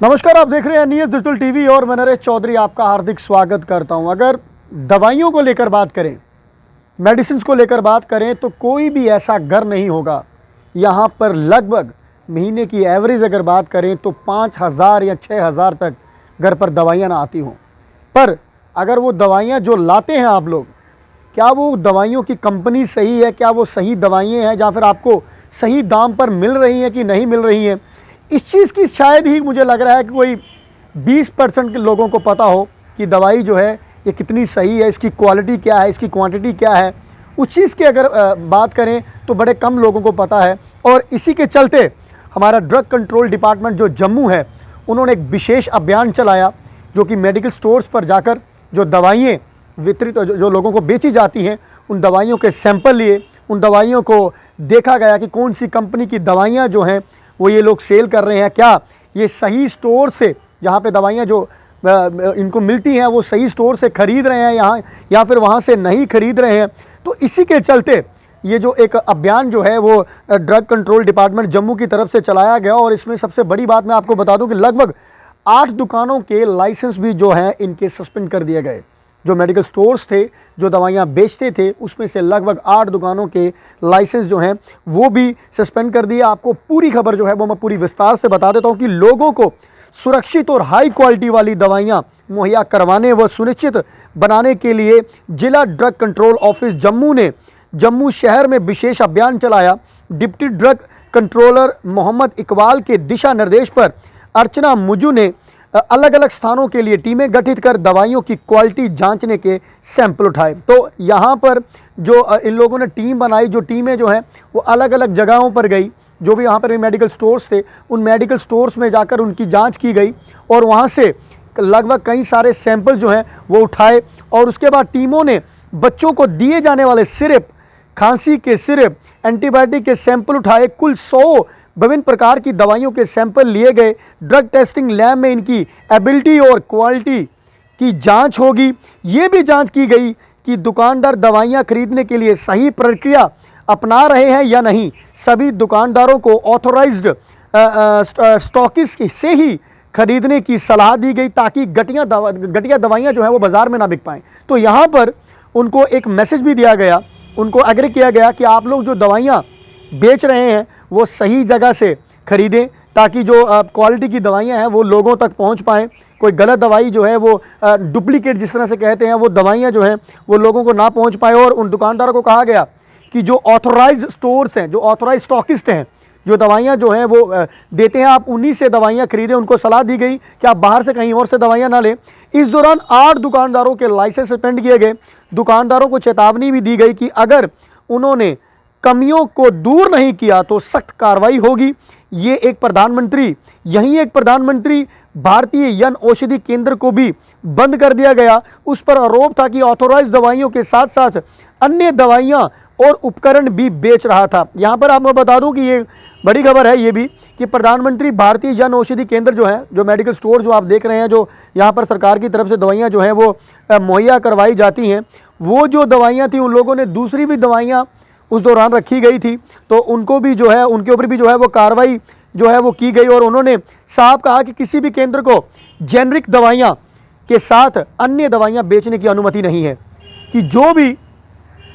नमस्कार, आप देख रहे हैं न्यूज़ डिजिटल टीवी और मैं नरेश चौधरी आपका हार्दिक स्वागत करता हूं। अगर दवाइयों को लेकर बात करें, मेडिसिन को लेकर बात करें तो कोई भी ऐसा घर नहीं होगा यहां पर लगभग महीने की एवरेज अगर बात करें तो 5,000 या 6,000 तक घर पर दवाइयां ना आती हों। पर अगर वो दवाइयां जो लाते हैं आप लोग, क्या वो दवाइयों की कंपनी सही है, क्या वो सही दवाइयाँ हैं, या फिर आपको सही दाम पर मिल रही हैं कि नहीं मिल रही हैं, इस चीज़ की शायद ही मुझे लग रहा है कि कोई 20% के लोगों को पता हो कि दवाई जो है ये कितनी सही है, इसकी क्वालिटी क्या है, इसकी क्वांटिटी क्या है। उस चीज़ की अगर बात करें तो बड़े कम लोगों को पता है। और इसी के चलते हमारा ड्रग कंट्रोल डिपार्टमेंट जो जम्मू है, उन्होंने एक विशेष अभियान चलाया जो कि मेडिकल स्टोर्स पर जाकर जो दवाइयाँ वितरित जो लोगों को बेची जाती हैं, उन दवाइयों के सैंपल लिए, उन दवाइयों को देखा गया कि कौन सी कंपनी की दवाइयाँ जो हैं वो ये लोग सेल कर रहे हैं, क्या ये सही स्टोर से जहाँ पे दवाइयाँ जो इनको मिलती हैं वो सही स्टोर से ख़रीद रहे हैं यहाँ, या फिर वहाँ से नहीं खरीद रहे हैं। तो इसी के चलते ये जो एक अभियान जो है वो ड्रग कंट्रोल डिपार्टमेंट जम्मू की तरफ से चलाया गया। और इसमें सबसे बड़ी बात मैं आपको बता दूं कि लगभग 8 दुकानों के लाइसेंस भी जो हैं इनके सस्पेंड कर दिए गए। जो मेडिकल स्टोर्स थे जो दवाइयाँ बेचते थे, उसमें से लगभग 8 दुकानों के लाइसेंस जो हैं वो भी सस्पेंड कर दिए। आपको पूरी खबर जो है वो मैं पूरी विस्तार से बता देता हूँ कि लोगों को सुरक्षित और हाई क्वालिटी वाली दवाइयाँ मुहैया करवाने व सुनिश्चित बनाने के लिए जिला ड्रग कंट्रोल ऑफिस जम्मू ने जम्मू शहर में विशेष अभियान चलाया। Deputy drug controller Mohammad Iqbal के दिशा निर्देश पर अर्चना मुजू ने अलग अलग स्थानों के लिए टीमें गठित कर दवाइयों की क्वालिटी जांचने के सैंपल उठाए। तो यहाँ पर जो इन लोगों ने टीम बनाई, जो टीमें जो हैं वो अलग अलग जगहों पर गई, जो भी यहाँ पर मेडिकल स्टोर्स थे उन मेडिकल स्टोर्स में जाकर उनकी जांच की गई और वहाँ से लगभग कई सारे सैंपल जो हैं वो उठाए। और उसके बाद टीमों ने बच्चों को दिए जाने वाले सिरप, खांसी के सिरप, एंटीबायोटिक के सैंपल उठाए। कुल 100 विभिन्न प्रकार की दवाइयों के सैंपल लिए गए। ड्रग टेस्टिंग लैब में इनकी एबिलिटी और क्वालिटी की जांच होगी। ये भी जांच की गई कि दुकानदार दवाइयां खरीदने के लिए सही प्रक्रिया अपना रहे हैं या नहीं। सभी दुकानदारों को ऑथोराइज्ड स्टॉकिस्ट से ही खरीदने की सलाह दी गई ताकि घटिया दवाइयाँ जो हैं वो बाज़ार में ना बिक पाएँ। तो यहाँ पर उनको एक मैसेज भी दिया गया, उनको एग्री किया गया कि आप लोग जो दवाइयाँ बेच रहे हैं वो सही जगह से खरीदें ताकि जो क्वालिटी की दवाइयाँ हैं वो लोगों तक पहुँच पाएँ। कोई गलत दवाई जो है वो डुप्लीकेट जिस तरह से कहते हैं वो दवाइयाँ जो हैं वो लोगों को ना पहुँच पाए। और उन दुकानदारों को कहा गया कि जो ऑथोराइज स्टोर्स हैं, जो ऑथोराइज स्टॉकिस्ट हैं, जो दवाइयाँ जो हैं वो देते हैं, आप उन्हीं से दवाइयाँ खरीदें। उनको सलाह दी गई कि आप बाहर से कहीं और से दवाइयाँ ना लें। इस दौरान 8 दुकानदारों के लाइसेंस सस्पेंड किए गए। दुकानदारों को चेतावनी भी दी गई कि अगर उन्होंने कमियों को दूर नहीं किया तो सख्त कार्रवाई होगी। ये एक प्रधानमंत्री भारतीय जन औषधि केंद्र को भी बंद कर दिया गया। उस पर आरोप था कि ऑथोराइज दवाइयों के साथ साथ अन्य दवाइयां और उपकरण भी बेच रहा था। यहाँ पर आपको बता दूं कि ये बड़ी खबर है ये भी कि प्रधानमंत्री भारतीय जन औषधि केंद्र जो है, जो मेडिकल स्टोर जो आप देख रहे हैं, जो यहाँ पर सरकार की तरफ से दवाइयाँ जो हैं वो मुहैया करवाई जाती हैं, वो जो दवाइयाँ थी उन लोगों ने दूसरी भी दवाइयाँ उस दौरान रखी गई थी, तो उनको भी जो है उनके ऊपर भी जो है वो कार्रवाई जो है वो की गई। और उन्होंने साफ कहा कि किसी भी केंद्र को जेनरिक दवाइयाँ के साथ अन्य दवाइयाँ बेचने की अनुमति नहीं है। कि जो भी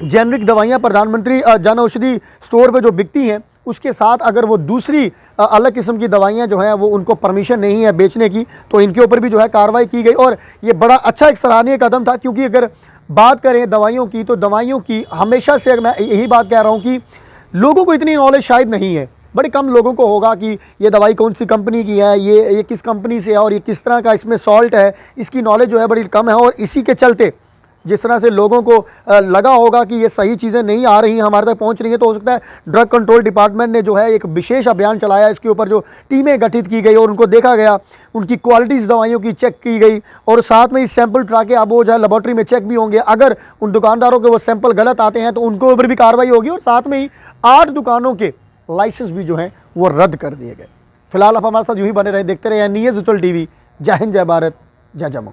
जेनरिक दवाइयाँ प्रधानमंत्री जन औषधि स्टोर पे जो बिकती हैं उसके साथ अगर वो दूसरी अलग किस्म की दवाइयाँ जो हैं वो उनको परमिशन नहीं है बेचने की, तो इनके ऊपर भी जो है कार्रवाई की गई। और ये बड़ा अच्छा एक सराहनीय कदम था, क्योंकि अगर बात करें दवाइयों की तो दवाइयों की हमेशा से मैं यही बात कह रहा हूँ कि लोगों को इतनी नॉलेज शायद नहीं है, बड़े कम लोगों को होगा कि ये दवाई कौन सी कंपनी की है, ये किस कंपनी से है और ये किस तरह का इसमें सॉल्ट है, इसकी नॉलेज जो है बड़ी कम है। और इसी के चलते जिस तरह से लोगों को लगा होगा कि ये सही चीज़ें नहीं आ रही हैं, हमारे तक पहुंच रही हैं, तो हो सकता है ड्रग कंट्रोल डिपार्टमेंट ने जो है एक विशेष अभियान चलाया, इसके ऊपर जो टीमें गठित की गई और उनको देखा गया, उनकी क्वालिटीज़ दवाइयों की चेक की गई और साथ में इस सैंपल उठा के अब वो जो है लेबॉर्ट्री में चेक भी होंगे। अगर उन दुकानदारों के वो सैंपल गलत आते हैं तो उनको ऊपर भी कार्रवाई होगी। और साथ में ही 8 दुकानों के लाइसेंस भी जो हैं वो रद्द कर दिए गए। फिलहाल आप हमारे साथ यूँ ही बने रहे, देखते रहे न्यूज़ डिजिटल टीवी। जय हिंद, जय भारत, जय जम्मू।